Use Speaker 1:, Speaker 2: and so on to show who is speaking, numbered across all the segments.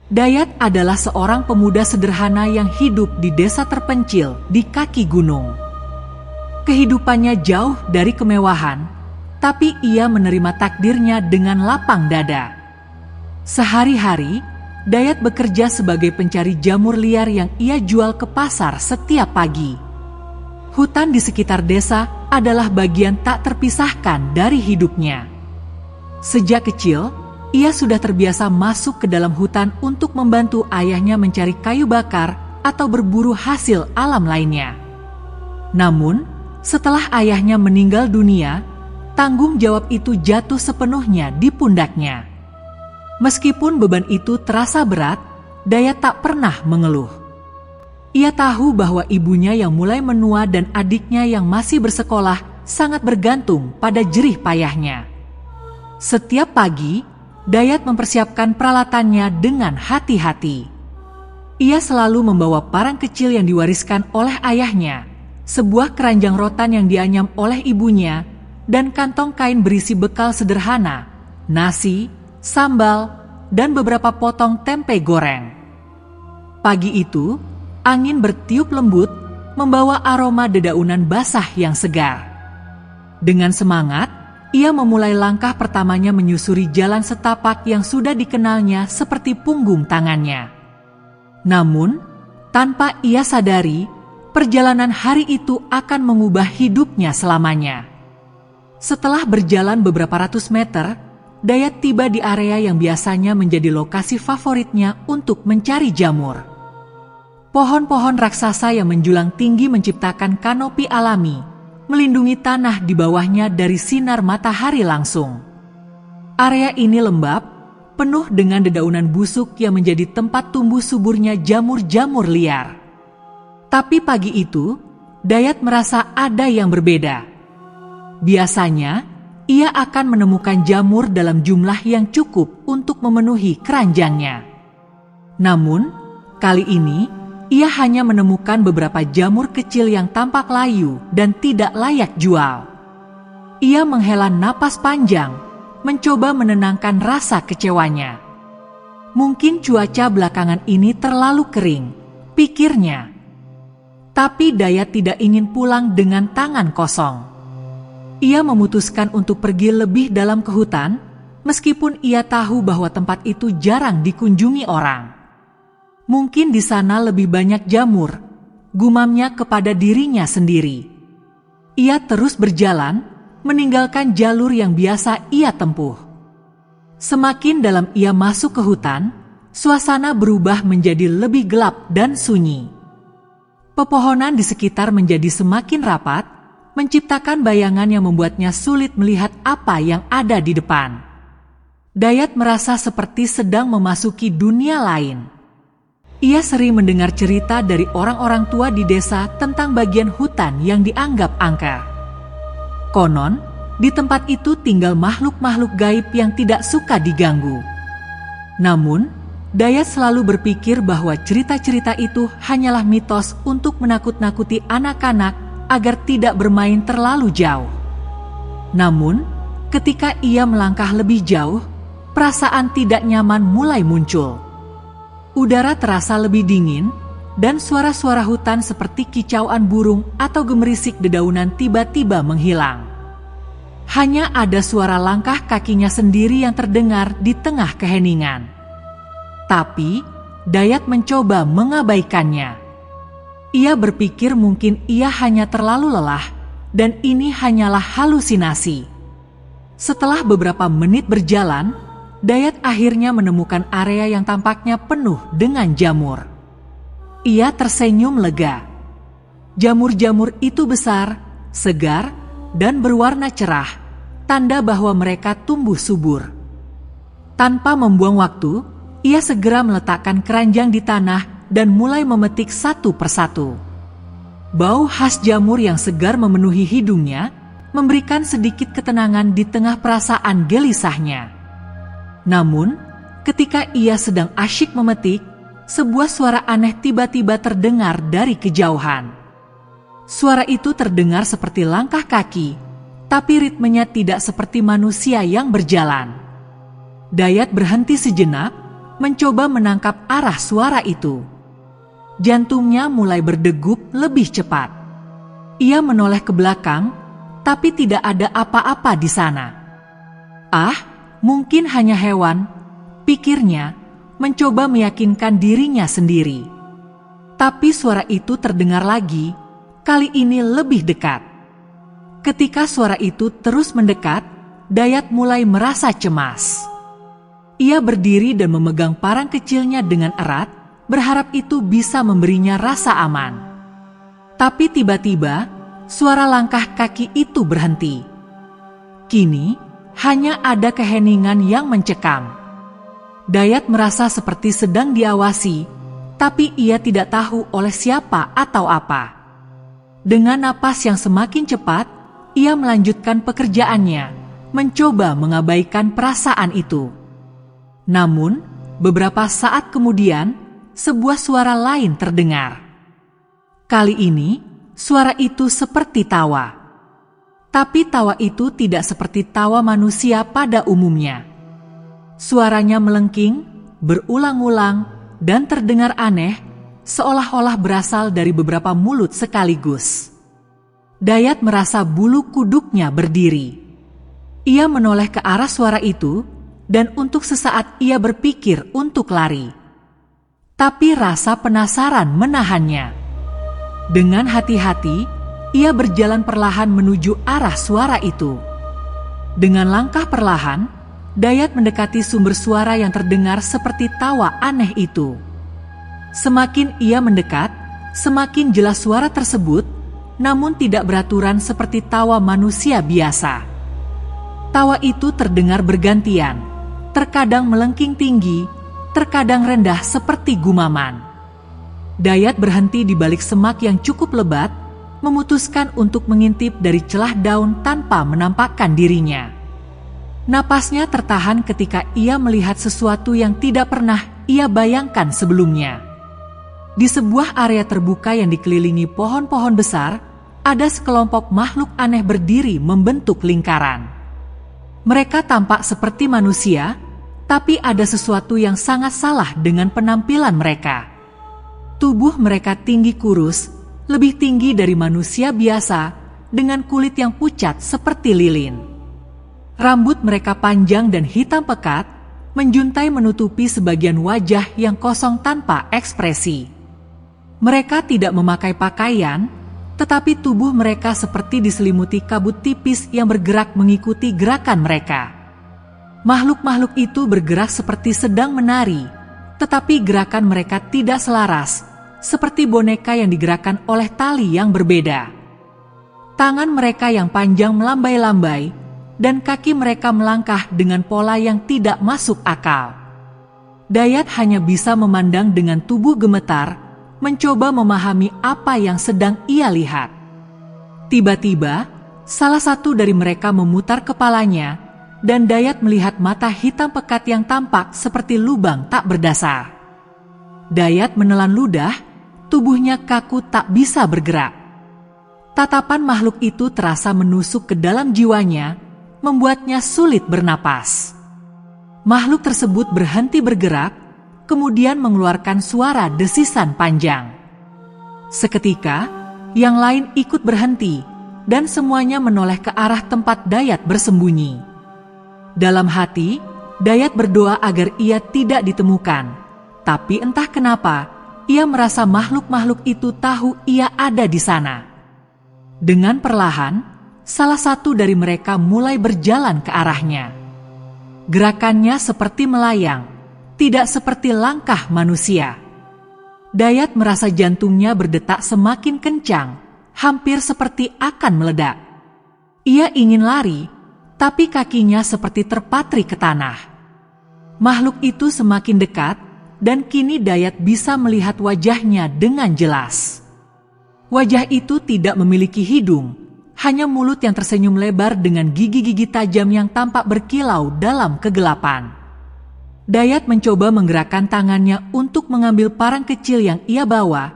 Speaker 1: Dayat adalah seorang pemuda sederhana yang hidup di desa terpencil di kaki gunung. Kehidupannya jauh dari kemewahan, tapi ia menerima takdirnya dengan lapang dada. Sehari-hari, Dayat bekerja sebagai pencari jamur liar yang ia jual ke pasar setiap pagi. Hutan di sekitar desa adalah bagian tak terpisahkan dari hidupnya. Sejak kecil, ia sudah terbiasa masuk ke dalam hutan untuk membantu ayahnya mencari kayu bakar atau berburu hasil alam lainnya. Namun, setelah ayahnya meninggal dunia, tanggung jawab itu jatuh sepenuhnya di pundaknya. Meskipun beban itu terasa berat, Dayat tak pernah mengeluh. Ia tahu bahwa ibunya yang mulai menua dan adiknya yang masih bersekolah sangat bergantung pada jerih payahnya. Setiap pagi, Dayat mempersiapkan peralatannya dengan hati-hati. Ia selalu membawa parang kecil yang diwariskan oleh ayahnya, sebuah keranjang rotan yang dianyam oleh ibunya, dan kantong kain berisi bekal sederhana, nasi, sambal, dan beberapa potong tempe goreng. Pagi itu, angin bertiup lembut, membawa aroma dedaunan basah yang segar. Dengan semangat, ia memulai langkah pertamanya menyusuri jalan setapak yang sudah dikenalnya seperti punggung tangannya. Namun, tanpa ia sadari, perjalanan hari itu akan mengubah hidupnya selamanya. Setelah berjalan beberapa ratus meter, Dayat tiba di area yang biasanya menjadi lokasi favoritnya untuk mencari jamur. Pohon-pohon raksasa yang menjulang tinggi menciptakan kanopi alami, melindungi tanah di bawahnya dari sinar matahari langsung. Area ini lembab, penuh dengan dedaunan busuk yang menjadi tempat tumbuh suburnya jamur-jamur liar. Tapi pagi itu, Dayat merasa ada yang berbeda. Biasanya, ia akan menemukan jamur dalam jumlah yang cukup untuk memenuhi keranjangnya. Namun, kali ini, ia hanya menemukan beberapa jamur kecil yang tampak layu dan tidak layak jual. Ia menghela napas panjang, mencoba menenangkan rasa kecewanya. Mungkin cuaca belakangan ini terlalu kering, pikirnya. Tapi Dayat tidak ingin pulang dengan tangan kosong. Ia memutuskan untuk pergi lebih dalam ke hutan, meskipun ia tahu bahwa tempat itu jarang dikunjungi orang. Mungkin di sana lebih banyak jamur, gumamnya kepada dirinya sendiri. Ia terus berjalan, meninggalkan jalur yang biasa ia tempuh. Semakin dalam ia masuk ke hutan, suasana berubah menjadi lebih gelap dan sunyi. Pepohonan di sekitar menjadi semakin rapat, menciptakan bayangan yang membuatnya sulit melihat apa yang ada di depan. Dayat merasa seperti sedang memasuki dunia lain. Ia sering mendengar cerita dari orang-orang tua di desa tentang bagian hutan yang dianggap angker. Konon, di tempat itu tinggal makhluk-makhluk gaib yang tidak suka diganggu. Namun, Dayat selalu berpikir bahwa cerita-cerita itu hanyalah mitos untuk menakut-nakuti anak-anak agar tidak bermain terlalu jauh. Namun, ketika ia melangkah lebih jauh, perasaan tidak nyaman mulai muncul. Udara terasa lebih dingin, dan suara-suara hutan seperti kicauan burung atau gemerisik dedaunan tiba-tiba menghilang. Hanya ada suara langkah kakinya sendiri yang terdengar di tengah keheningan. Tapi, Dayat mencoba mengabaikannya. Ia berpikir mungkin ia hanya terlalu lelah, dan ini hanyalah halusinasi. Setelah beberapa menit berjalan, Dayat akhirnya menemukan area yang tampaknya penuh dengan jamur. Ia tersenyum lega. Jamur-jamur itu besar, segar, dan berwarna cerah, tanda bahwa mereka tumbuh subur. Tanpa membuang waktu, ia segera meletakkan keranjang di tanah dan mulai memetik satu persatu. Bau khas jamur yang segar memenuhi hidungnya, memberikan sedikit ketenangan di tengah perasaan gelisahnya. Namun, ketika ia sedang asyik memetik, sebuah suara aneh tiba-tiba terdengar dari kejauhan. Suara itu terdengar seperti langkah kaki, tapi ritmenya tidak seperti manusia yang berjalan. Dayat berhenti sejenak, mencoba menangkap arah suara itu. Jantungnya mulai berdegup lebih cepat. Ia menoleh ke belakang, tapi tidak ada apa-apa di sana. Ah, mungkin hanya hewan, pikirnya, mencoba meyakinkan dirinya sendiri. Tapi suara itu terdengar lagi, kali ini lebih dekat. Ketika suara itu terus mendekat, Dayat mulai merasa cemas. Ia berdiri dan memegang parang kecilnya dengan erat, berharap itu bisa memberinya rasa aman. Tapi tiba-tiba, suara langkah kaki itu berhenti. Kini, hanya ada keheningan yang mencekam. Dayat merasa seperti sedang diawasi, tapi ia tidak tahu oleh siapa atau apa. Dengan napas yang semakin cepat, ia melanjutkan pekerjaannya, mencoba mengabaikan perasaan itu. Namun, beberapa saat kemudian, sebuah suara lain terdengar. Kali ini, suara itu seperti tawa. Tapi tawa itu tidak seperti tawa manusia pada umumnya. Suaranya melengking, berulang-ulang, dan terdengar aneh, seolah-olah berasal dari beberapa mulut sekaligus. Dayat merasa bulu kuduknya berdiri. Ia menoleh ke arah suara itu, dan untuk sesaat ia berpikir untuk lari. Tapi rasa penasaran menahannya. Dengan hati-hati, ia berjalan perlahan menuju arah suara itu. Dengan langkah perlahan, Dayat mendekati sumber suara yang terdengar seperti tawa aneh itu. Semakin ia mendekat, semakin jelas suara tersebut, namun tidak beraturan seperti tawa manusia biasa. Tawa itu terdengar bergantian, terkadang melengking tinggi, terkadang rendah seperti gumaman. Dayat berhenti di balik semak yang cukup lebat, memutuskan untuk mengintip dari celah daun tanpa menampakkan dirinya. Napasnya tertahan ketika ia melihat sesuatu yang tidak pernah ia bayangkan sebelumnya. Di sebuah area terbuka yang dikelilingi pohon-pohon besar, ada sekelompok makhluk aneh berdiri membentuk lingkaran. Mereka tampak seperti manusia, tapi ada sesuatu yang sangat salah dengan penampilan mereka. Tubuh mereka tinggi kurus, lebih tinggi dari manusia biasa, dengan kulit yang pucat seperti lilin. Rambut mereka panjang dan hitam pekat, menjuntai menutupi sebagian wajah yang kosong tanpa ekspresi. Mereka tidak memakai pakaian, tetapi tubuh mereka seperti diselimuti kabut tipis yang bergerak mengikuti gerakan mereka. Makhluk-makhluk itu bergerak seperti sedang menari, tetapi gerakan mereka tidak selaras, seperti boneka yang digerakkan oleh tali yang berbeda. Tangan mereka yang panjang melambai-lambai, dan kaki mereka melangkah dengan pola yang tidak masuk akal. Dayat hanya bisa memandang dengan tubuh gemetar, mencoba memahami apa yang sedang ia lihat. Tiba-tiba, salah satu dari mereka memutar kepalanya, dan Dayat melihat mata hitam pekat yang tampak seperti lubang tak berdasar. Dayat menelan ludah, tubuhnya kaku tak bisa bergerak. Tatapan makhluk itu terasa menusuk ke dalam jiwanya, membuatnya sulit bernapas. Makhluk tersebut berhenti bergerak, kemudian mengeluarkan suara desisan panjang. Seketika, yang lain ikut berhenti, dan semuanya menoleh ke arah tempat Dayat bersembunyi. Dalam hati, Dayat berdoa agar ia tidak ditemukan, tapi entah kenapa, ia merasa makhluk-makhluk itu tahu ia ada di sana. Dengan perlahan, salah satu dari mereka mulai berjalan ke arahnya. Gerakannya seperti melayang, tidak seperti langkah manusia. Dayat merasa jantungnya berdetak semakin kencang, hampir seperti akan meledak. Ia ingin lari, tapi kakinya seperti terpatri ke tanah. Makhluk itu semakin dekat, dan kini Dayat bisa melihat wajahnya dengan jelas. Wajah itu tidak memiliki hidung, hanya mulut yang tersenyum lebar dengan gigi-gigi tajam yang tampak berkilau dalam kegelapan. Dayat mencoba menggerakkan tangannya untuk mengambil parang kecil yang ia bawa,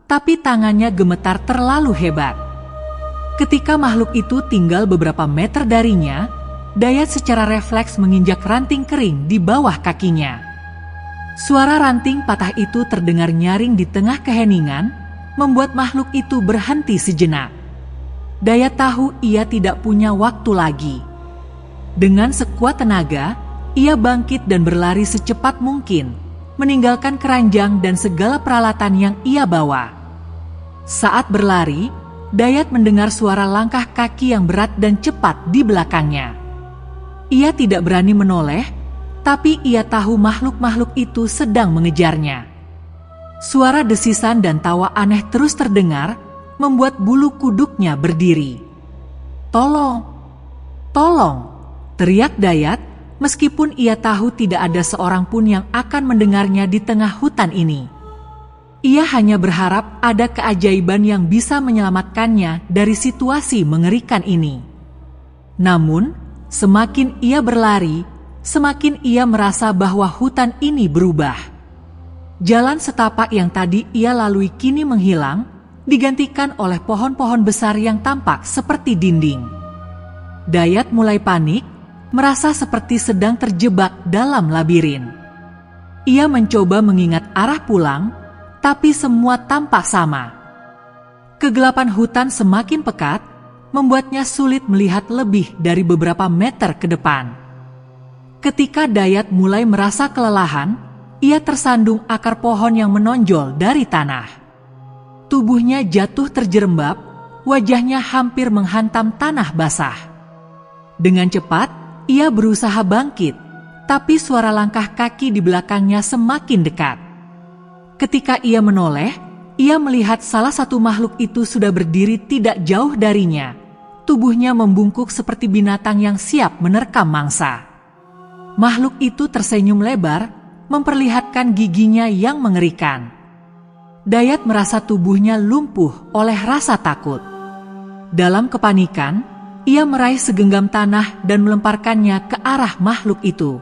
Speaker 1: tapi tangannya gemetar terlalu hebat. Ketika makhluk itu tinggal beberapa meter darinya, Dayat secara refleks menginjak ranting kering di bawah kakinya. Suara ranting patah itu terdengar nyaring di tengah keheningan, membuat makhluk itu berhenti sejenak. Dayat tahu ia tidak punya waktu lagi. Dengan sekuat tenaga, ia bangkit dan berlari secepat mungkin, meninggalkan keranjang dan segala peralatan yang ia bawa. Saat berlari, Dayat mendengar suara langkah kaki yang berat dan cepat di belakangnya. Ia tidak berani menoleh, tapi ia tahu makhluk-makhluk itu sedang mengejarnya. Suara desisan dan tawa aneh terus terdengar, membuat bulu kuduknya berdiri. "Tolong! Tolong!" teriak Dayat, meskipun ia tahu tidak ada seorang pun yang akan mendengarnya di tengah hutan ini. Ia hanya berharap ada keajaiban yang bisa menyelamatkannya dari situasi mengerikan ini. Namun, semakin ia berlari, semakin ia merasa bahwa hutan ini berubah. Jalan setapak yang tadi ia lalui kini menghilang, digantikan oleh pohon-pohon besar yang tampak seperti dinding. Dayat mulai panik, merasa seperti sedang terjebak dalam labirin. Ia mencoba mengingat arah pulang, tapi semua tampak sama. Kegelapan hutan semakin pekat, membuatnya sulit melihat lebih dari beberapa meter ke depan. Ketika Dayat mulai merasa kelelahan, ia tersandung akar pohon yang menonjol dari tanah. Tubuhnya jatuh terjerembab, wajahnya hampir menghantam tanah basah. Dengan cepat, ia berusaha bangkit, tapi suara langkah kaki di belakangnya semakin dekat. Ketika ia menoleh, ia melihat salah satu makhluk itu sudah berdiri tidak jauh darinya. Tubuhnya membungkuk seperti binatang yang siap menerkam mangsa. Makhluk itu tersenyum lebar, memperlihatkan giginya yang mengerikan. Dayat merasa tubuhnya lumpuh oleh rasa takut. Dalam kepanikan, ia meraih segenggam tanah dan melemparkannya ke arah makhluk itu.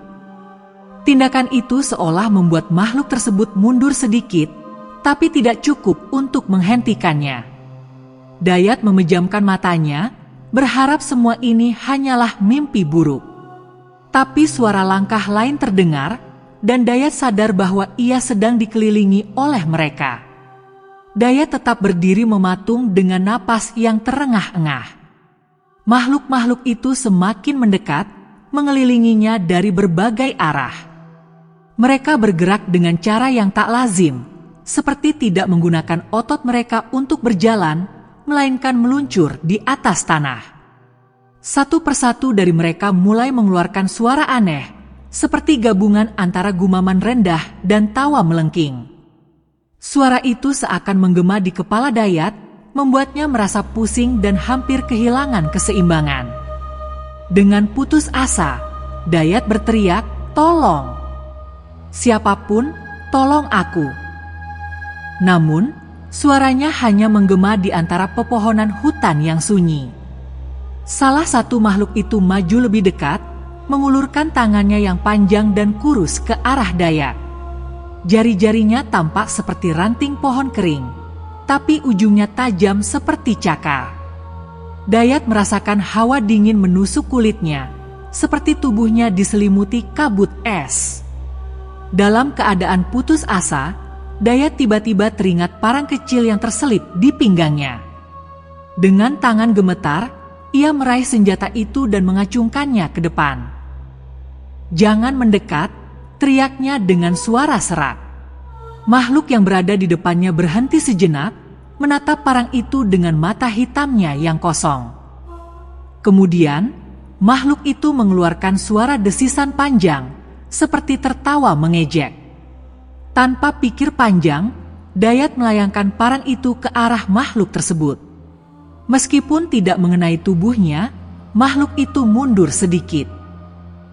Speaker 1: Tindakan itu seolah membuat makhluk tersebut mundur sedikit, tapi tidak cukup untuk menghentikannya. Dayat memejamkan matanya, berharap semua ini hanyalah mimpi buruk. Tapi suara langkah lain terdengar, dan Dayat sadar bahwa ia sedang dikelilingi oleh mereka. Dayat tetap berdiri mematung dengan napas yang terengah-engah. Makhluk-makhluk itu semakin mendekat, mengelilinginya dari berbagai arah. Mereka bergerak dengan cara yang tak lazim, seperti tidak menggunakan otot mereka untuk berjalan, melainkan meluncur di atas tanah. Satu persatu dari mereka mulai mengeluarkan suara aneh, seperti gabungan antara gumaman rendah dan tawa melengking. Suara itu seakan menggema di kepala Dayat, membuatnya merasa pusing dan hampir kehilangan keseimbangan. Dengan putus asa, Dayat berteriak, "Tolong! Siapapun, tolong aku!" Namun, suaranya hanya menggema di antara pepohonan hutan yang sunyi. Salah satu makhluk itu maju lebih dekat, mengulurkan tangannya yang panjang dan kurus ke arah Dayat. Jari-jarinya tampak seperti ranting pohon kering, tapi ujungnya tajam seperti cakar. Dayat merasakan hawa dingin menusuk kulitnya, seperti tubuhnya diselimuti kabut es. Dalam keadaan putus asa, Dayat tiba-tiba teringat parang kecil yang terselip di pinggangnya. Dengan tangan gemetar, ia meraih senjata itu dan mengacungkannya ke depan. "Jangan mendekat," teriaknya dengan suara serak. Makhluk yang berada di depannya berhenti sejenak, menatap parang itu dengan mata hitamnya yang kosong. Kemudian, makhluk itu mengeluarkan suara desisan panjang, seperti tertawa mengejek. Tanpa pikir panjang, Dayat melayangkan parang itu ke arah makhluk tersebut. Meskipun tidak mengenai tubuhnya, makhluk itu mundur sedikit.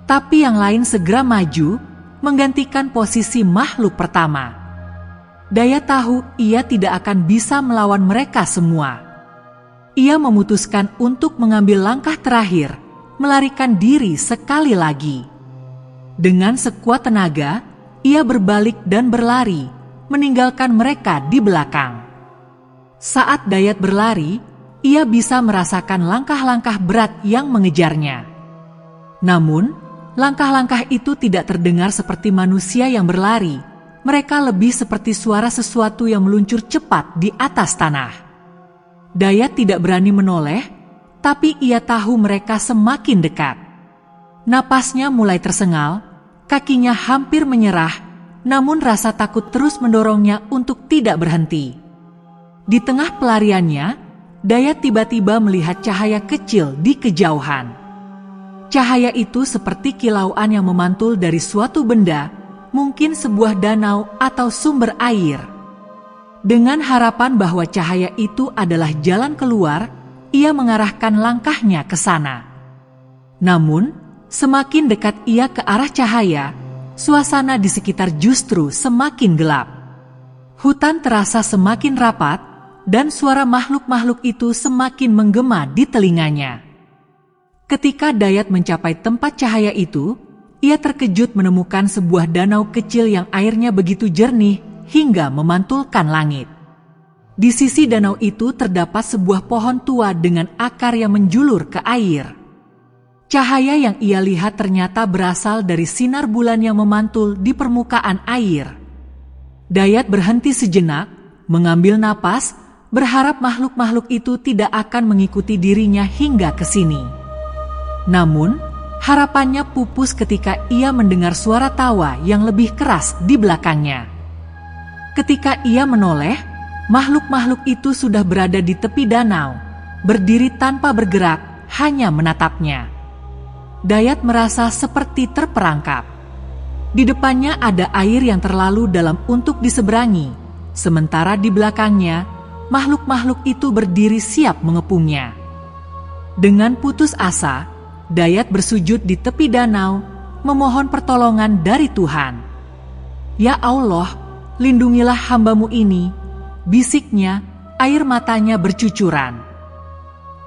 Speaker 1: Tapi yang lain segera maju, menggantikan posisi makhluk pertama. Dayat tahu ia tidak akan bisa melawan mereka semua. Ia memutuskan untuk mengambil langkah terakhir, melarikan diri sekali lagi. Dengan sekuat tenaga, ia berbalik dan berlari, meninggalkan mereka di belakang. Saat Dayat berlari, ia bisa merasakan langkah-langkah berat yang mengejarnya. Namun, langkah-langkah itu tidak terdengar seperti manusia yang berlari, mereka lebih seperti suara sesuatu yang meluncur cepat di atas tanah. Dayat tidak berani menoleh, tapi ia tahu mereka semakin dekat. Napasnya mulai tersengal, kakinya hampir menyerah, namun rasa takut terus mendorongnya untuk tidak berhenti. Di tengah pelariannya, Dayat tiba-tiba melihat cahaya kecil di kejauhan. Cahaya itu seperti kilauan yang memantul dari suatu benda, mungkin sebuah danau atau sumber air. Dengan harapan bahwa cahaya itu adalah jalan keluar, ia mengarahkan langkahnya ke sana. Namun, semakin dekat ia ke arah cahaya, suasana di sekitar justru semakin gelap. Hutan terasa semakin rapat, dan suara makhluk-makhluk itu semakin menggema di telinganya. Ketika Dayat mencapai tempat cahaya itu, ia terkejut menemukan sebuah danau kecil yang airnya begitu jernih hingga memantulkan langit. Di sisi danau itu terdapat sebuah pohon tua dengan akar yang menjulur ke air. Cahaya yang ia lihat ternyata berasal dari sinar bulan yang memantul di permukaan air. Dayat berhenti sejenak, mengambil napas, berharap makhluk-makhluk itu tidak akan mengikuti dirinya hingga ke sini. Namun, harapannya pupus ketika ia mendengar suara tawa yang lebih keras di belakangnya. Ketika ia menoleh, makhluk-makhluk itu sudah berada di tepi danau, berdiri tanpa bergerak, hanya menatapnya. Dayat merasa seperti terperangkap. Di depannya ada air yang terlalu dalam untuk diseberangi, sementara di belakangnya, makhluk-makhluk itu berdiri siap mengepungnya. Dengan putus asa, Dayat bersujud di tepi danau, memohon pertolongan dari Tuhan. "Ya Allah, lindungilah hamba-Mu ini," bisiknya, air matanya bercucuran.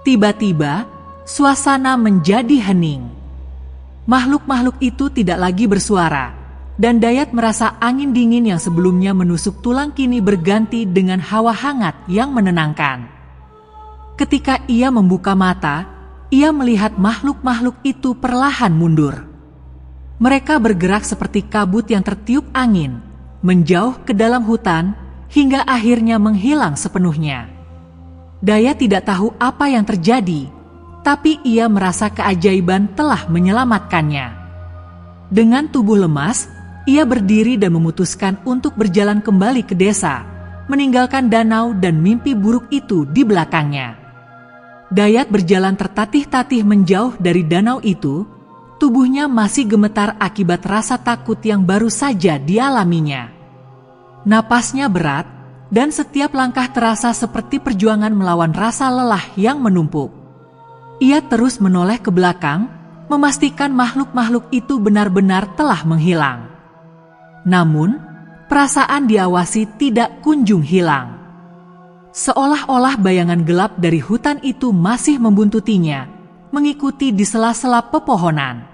Speaker 1: Tiba-tiba, suasana menjadi hening. Makhluk-makhluk itu tidak lagi bersuara, dan Dayat merasa angin dingin yang sebelumnya menusuk tulang kini berganti dengan hawa hangat yang menenangkan. Ketika ia membuka mata, ia melihat makhluk-makhluk itu perlahan mundur. Mereka bergerak seperti kabut yang tertiup angin, menjauh ke dalam hutan, hingga akhirnya menghilang sepenuhnya. Dayat tidak tahu apa yang terjadi, tapi ia merasa keajaiban telah menyelamatkannya. Dengan tubuh lemas, ia berdiri dan memutuskan untuk berjalan kembali ke desa, meninggalkan danau dan mimpi buruk itu di belakangnya. Dayat berjalan tertatih-tatih menjauh dari danau itu, tubuhnya masih gemetar akibat rasa takut yang baru saja dialaminya. Napasnya berat, dan setiap langkah terasa seperti perjuangan melawan rasa lelah yang menumpuk. Ia terus menoleh ke belakang, memastikan makhluk-makhluk itu benar-benar telah menghilang. Namun, perasaan diawasi tidak kunjung hilang. Seolah-olah bayangan gelap dari hutan itu masih membuntutinya, mengikuti di sela-sela pepohonan.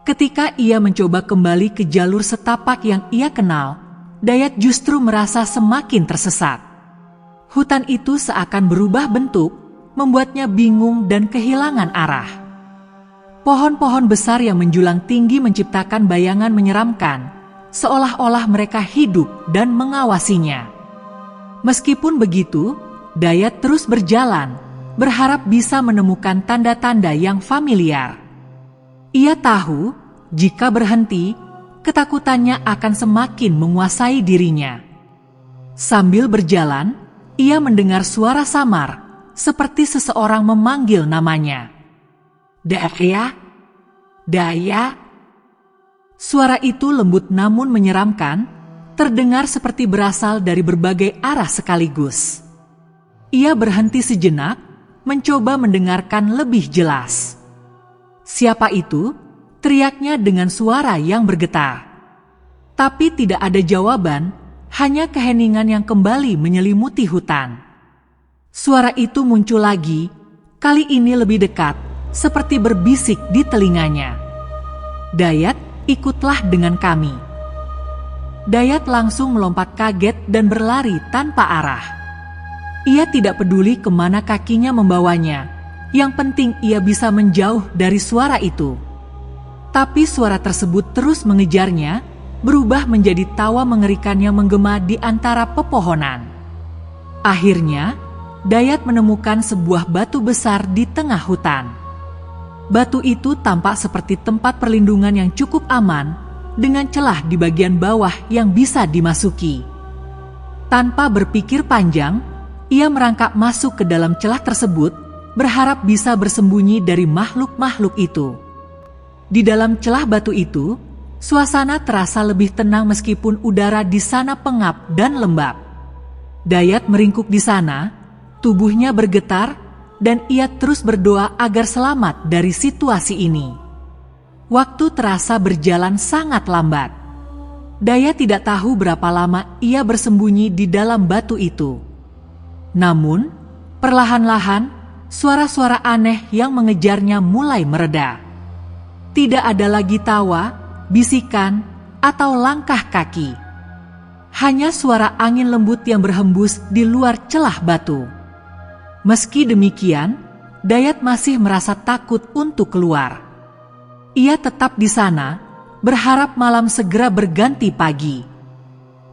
Speaker 1: Ketika ia mencoba kembali ke jalur setapak yang ia kenal, Dayat justru merasa semakin tersesat. Hutan itu seakan berubah bentuk, membuatnya bingung dan kehilangan arah. Pohon-pohon besar yang menjulang tinggi menciptakan bayangan menyeramkan, seolah-olah mereka hidup dan mengawasinya. Meskipun begitu, Dayat terus berjalan, berharap bisa menemukan tanda-tanda yang familiar. Ia tahu, jika berhenti, ketakutannya akan semakin menguasai dirinya. Sambil berjalan, ia mendengar suara samar, seperti seseorang memanggil namanya. "Daya, Daya." Suara itu lembut namun menyeramkan, terdengar seperti berasal dari berbagai arah sekaligus. Ia berhenti sejenak, mencoba mendengarkan lebih jelas. "Siapa itu?" teriaknya dengan suara yang bergetar. Tapi tidak ada jawaban, hanya keheningan yang kembali menyelimuti hutan. Suara itu muncul lagi, kali ini lebih dekat, seperti berbisik di telinganya. "Dayat, ikutlah dengan kami." Dayat langsung melompat kaget dan berlari tanpa arah. Ia tidak peduli kemana kakinya membawanya, yang penting ia bisa menjauh dari suara itu. Tapi suara tersebut terus mengejarnya, berubah menjadi tawa mengerikan yang menggema di antara pepohonan. Akhirnya, Dayat menemukan sebuah batu besar di tengah hutan. Batu itu tampak seperti tempat perlindungan yang cukup aman, dengan celah di bagian bawah yang bisa dimasuki. Tanpa berpikir panjang, ia merangkak masuk ke dalam celah tersebut, berharap bisa bersembunyi dari makhluk-makhluk itu. Di dalam celah batu itu, suasana terasa lebih tenang meskipun udara di sana pengap dan lembab. Dayat meringkuk di sana, tubuhnya bergetar, dan ia terus berdoa agar selamat dari situasi ini. Waktu terasa berjalan sangat lambat. Dayat tidak tahu berapa lama ia bersembunyi di dalam batu itu. Namun, perlahan-lahan, suara-suara aneh yang mengejarnya mulai mereda. Tidak ada lagi tawa, bisikan, atau langkah kaki. Hanya suara angin lembut yang berhembus di luar celah batu. Meski demikian, Dayat masih merasa takut untuk keluar. Ia tetap di sana, berharap malam segera berganti pagi.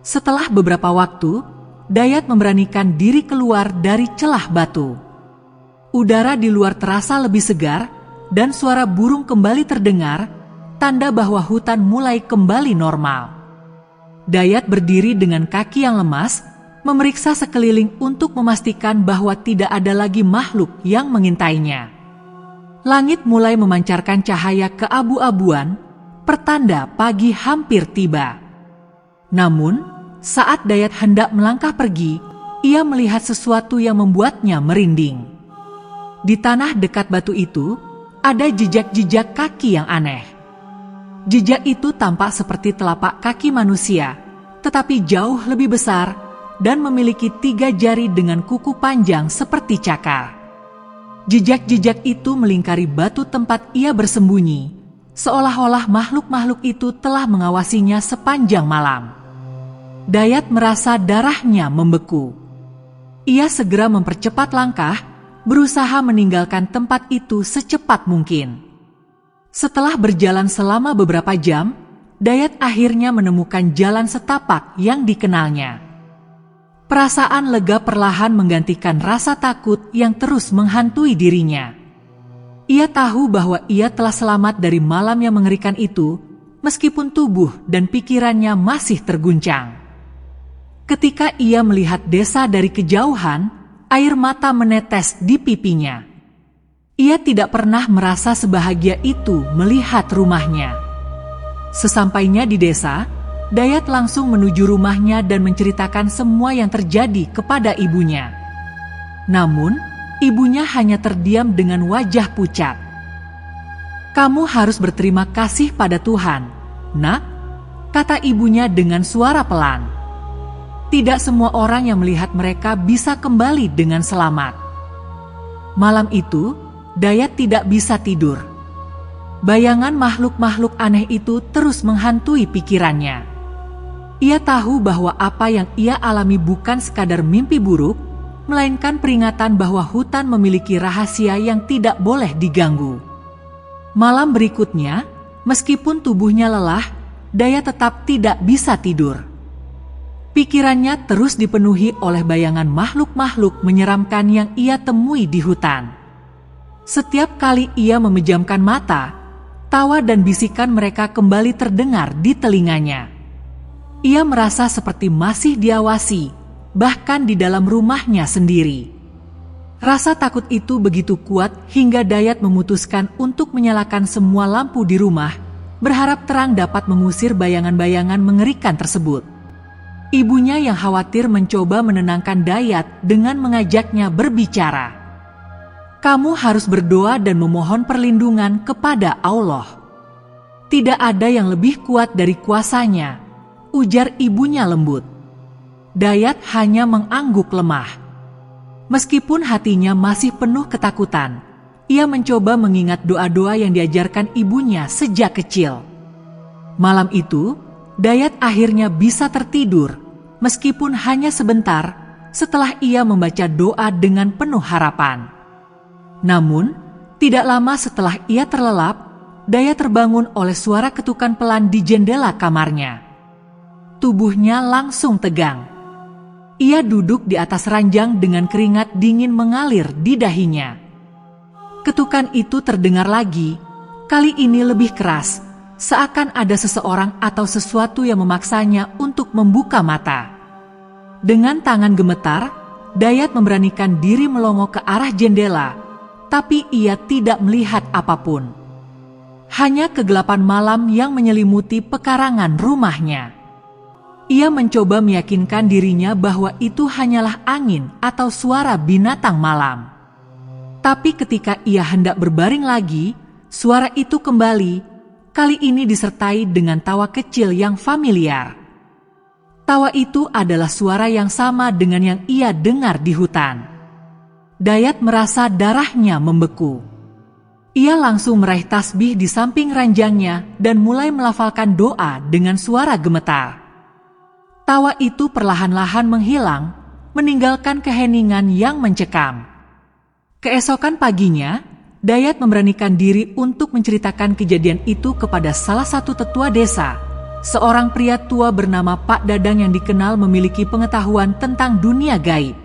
Speaker 1: Setelah beberapa waktu, Dayat memberanikan diri keluar dari celah batu. Udara di luar terasa lebih segar, dan suara burung kembali terdengar, tanda bahwa hutan mulai kembali normal. Dayat berdiri dengan kaki yang lemas, memeriksa sekeliling untuk memastikan bahwa tidak ada lagi makhluk yang mengintainya. Langit mulai memancarkan cahaya keabu-abuan, pertanda pagi hampir tiba. Namun, saat Dayat hendak melangkah pergi, ia melihat sesuatu yang membuatnya merinding. Di tanah dekat batu itu, ada jejak-jejak kaki yang aneh. Jejak itu tampak seperti telapak kaki manusia, tetapi jauh lebih besar dan memiliki 3 jari dengan kuku panjang seperti cakar. Jejak-jejak itu melingkari batu tempat ia bersembunyi, seolah-olah makhluk-makhluk itu telah mengawasinya sepanjang malam. Dayat merasa darahnya membeku. Ia segera mempercepat langkah, berusaha meninggalkan tempat itu secepat mungkin. Setelah berjalan selama beberapa jam, Dayat akhirnya menemukan jalan setapak yang dikenalnya. Perasaan lega perlahan menggantikan rasa takut yang terus menghantui dirinya. Ia tahu bahwa ia telah selamat dari malam yang mengerikan itu, meskipun tubuh dan pikirannya masih terguncang. Ketika ia melihat desa dari kejauhan, air mata menetes di pipinya. Ia tidak pernah merasa sebahagia itu melihat rumahnya. Sesampainya di desa, Dayat langsung menuju rumahnya dan menceritakan semua yang terjadi kepada ibunya. Namun, ibunya hanya terdiam dengan wajah pucat. "Kamu harus berterima kasih pada Tuhan, Nak," kata ibunya dengan suara pelan. Tidak semua orang yang melihat mereka bisa kembali dengan selamat. Malam itu, Dayat tidak bisa tidur. Bayangan makhluk-makhluk aneh itu terus menghantui pikirannya. Ia tahu bahwa apa yang ia alami bukan sekadar mimpi buruk, melainkan peringatan bahwa hutan memiliki rahasia yang tidak boleh diganggu. Malam berikutnya, meskipun tubuhnya lelah, Dayat tetap tidak bisa tidur. Pikirannya terus dipenuhi oleh bayangan makhluk-makhluk menyeramkan yang ia temui di hutan. Setiap kali ia memejamkan mata, tawa dan bisikan mereka kembali terdengar di telinganya. Ia merasa seperti masih diawasi, bahkan di dalam rumahnya sendiri. Rasa takut itu begitu kuat hingga Dayat memutuskan untuk menyalakan semua lampu di rumah, berharap terang dapat mengusir bayangan-bayangan mengerikan tersebut. Ibunya yang khawatir mencoba menenangkan Dayat dengan mengajaknya berbicara. "Kamu harus berdoa dan memohon perlindungan kepada Allah. Tidak ada yang lebih kuat dari kuasanya," ujar ibunya lembut. Dayat hanya mengangguk lemah. Meskipun hatinya masih penuh ketakutan, ia mencoba mengingat doa-doa yang diajarkan ibunya sejak kecil. Malam itu, Dayat akhirnya bisa tertidur, meskipun hanya sebentar setelah ia membaca doa dengan penuh harapan. Namun, tidak lama setelah ia terlelap, Dayat terbangun oleh suara ketukan pelan di jendela kamarnya. Tubuhnya langsung tegang. Ia duduk di atas ranjang dengan keringat dingin mengalir di dahinya. Ketukan itu terdengar lagi, kali ini lebih keras, seakan ada seseorang atau sesuatu yang memaksanya untuk membuka mata. Dengan tangan gemetar, Dayat memberanikan diri melongo ke arah jendela, tapi ia tidak melihat apapun. Hanya kegelapan malam yang menyelimuti pekarangan rumahnya. Ia mencoba meyakinkan dirinya bahwa itu hanyalah angin atau suara binatang malam. Tapi ketika ia hendak berbaring lagi, suara itu kembali, kali ini disertai dengan tawa kecil yang familiar. Tawa itu adalah suara yang sama dengan yang ia dengar di hutan. Dayat merasa darahnya membeku. Ia langsung meraih tasbih di samping ranjangnya dan mulai melafalkan doa dengan suara gemetar. Tawa itu perlahan-lahan menghilang, meninggalkan keheningan yang mencekam. Keesokan paginya, Dayat memberanikan diri untuk menceritakan kejadian itu kepada salah satu tetua desa, seorang pria tua bernama Pak Dadang yang dikenal memiliki pengetahuan tentang dunia gaib.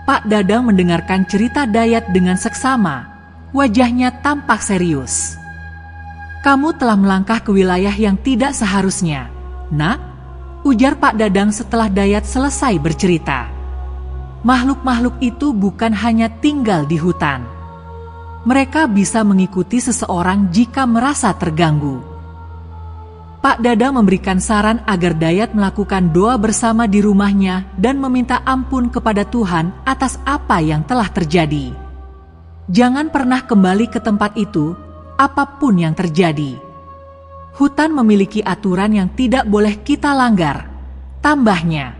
Speaker 1: Pak Dadang mendengarkan cerita Dayat dengan seksama, wajahnya tampak serius. "Kamu telah melangkah ke wilayah yang tidak seharusnya, Nak," ujar Pak Dadang setelah Dayat selesai bercerita. "Makhluk-makhluk itu bukan hanya tinggal di hutan. Mereka bisa mengikuti seseorang jika merasa terganggu." Pak Dadang memberikan saran agar Dayat melakukan doa bersama di rumahnya dan meminta ampun kepada Tuhan atas apa yang telah terjadi. Jangan pernah kembali ke tempat itu, apapun yang terjadi. Hutan memiliki aturan yang tidak boleh kita langgar, tambahnya.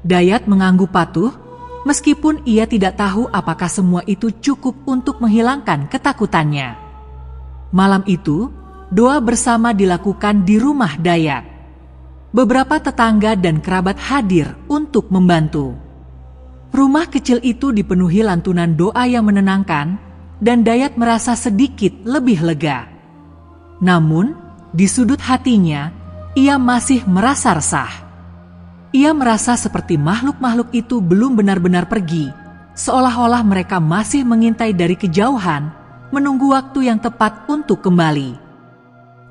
Speaker 1: Dayat mengangguk patuh, meskipun ia tidak tahu apakah semua itu cukup untuk menghilangkan ketakutannya. Malam itu, doa bersama dilakukan di rumah Dayat. Beberapa tetangga dan kerabat hadir untuk membantu. Rumah kecil itu dipenuhi lantunan doa yang menenangkan, dan Dayat merasa sedikit lebih lega. Namun, di sudut hatinya, ia masih merasa resah. Ia merasa seperti makhluk-makhluk itu belum benar-benar pergi, seolah-olah mereka masih mengintai dari kejauhan, menunggu waktu yang tepat untuk kembali.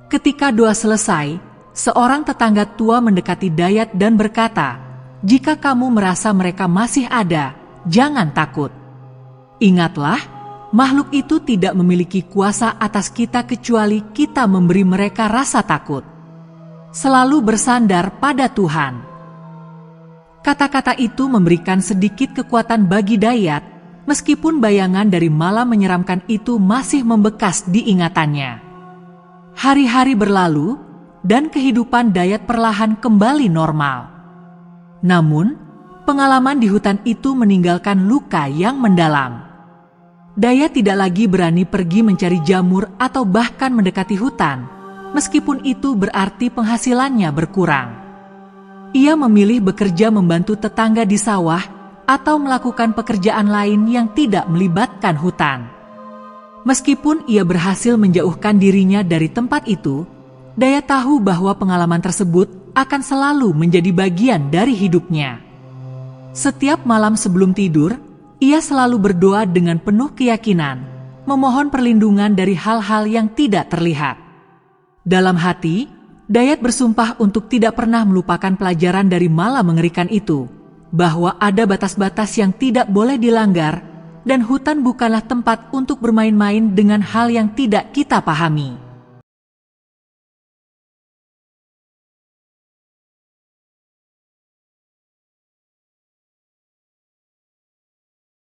Speaker 1: Ketika doa selesai, seorang tetangga tua mendekati Dayat dan berkata, "Jika kamu merasa mereka masih ada, jangan takut. Ingatlah, makhluk itu tidak memiliki kuasa atas kita kecuali kita memberi mereka rasa takut. Selalu bersandar pada Tuhan." Kata-kata itu memberikan sedikit kekuatan bagi Dayat, meskipun bayangan dari malam menyeramkan itu masih membekas di ingatannya. Hari-hari berlalu, dan kehidupan Dayat perlahan kembali normal. Namun, pengalaman di hutan itu meninggalkan luka yang mendalam. Dayat tidak lagi berani pergi mencari jamur atau bahkan mendekati hutan, meskipun itu berarti penghasilannya berkurang. Ia memilih bekerja membantu tetangga di sawah atau melakukan pekerjaan lain yang tidak melibatkan hutan. Meskipun ia berhasil menjauhkan dirinya dari tempat itu, Dayat tahu bahwa pengalaman tersebut akan selalu menjadi bagian dari hidupnya. Setiap malam sebelum tidur, ia selalu berdoa dengan penuh keyakinan, memohon perlindungan dari hal-hal yang tidak terlihat. Dalam hati, Dayat bersumpah untuk tidak pernah melupakan pelajaran dari malam mengerikan itu, bahwa ada batas-batas yang tidak boleh dilanggar, dan hutan bukanlah tempat untuk bermain-main dengan hal yang tidak kita pahami.